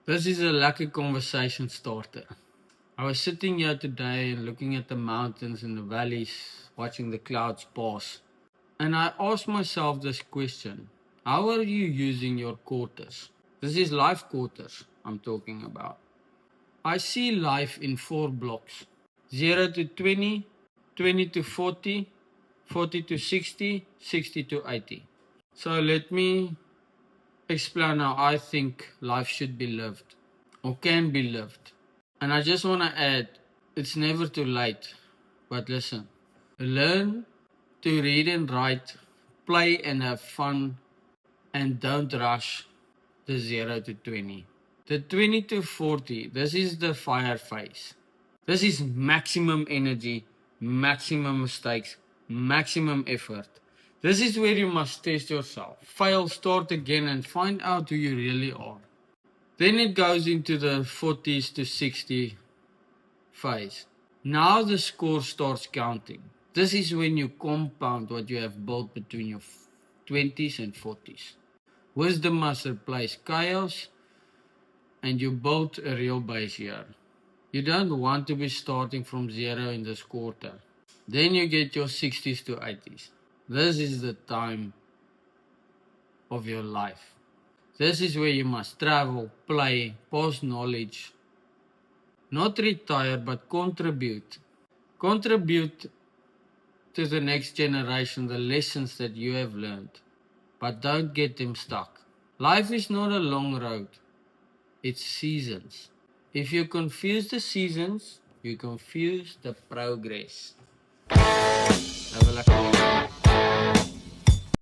This is a lucky conversation starter. I was sitting here today and looking at the mountains and the valleys, watching the clouds pass. And I asked myself this question: how are you using your quarters? This is life quarters I'm talking about. I see life in 4 blocks: 0 to 20, 20 to 40, 40 to 60, 60 to 80. So let me explain how I think life should be lived or can be lived. And I just want to add, it's never too late. But listen, learn to read and write, play and have fun, and don't rush the 0 to 20. The 20 to 40, this is the fire phase. This is maximum energy, maximum mistakes, maximum effort. This is where you must test yourself, fail, start again, and find out who you really are. Then it goes into the 40s to 60 phase. Now the score starts counting. This is when you compound what you have built between your 20s and 40s. Wisdom must replace chaos, and you build a real base here. You don't want to be starting from 0 in this quarter. Then you get your 60s to 80s. This is the time of your life. This is where you must travel, play, pass knowledge. Not retire, but contribute. Contribute to the next generation the lessons that you have learned. But don't get them stuck. Life is not a long road. It's seasons. If you confuse the seasons, you confuse the progress. Have a lucky day.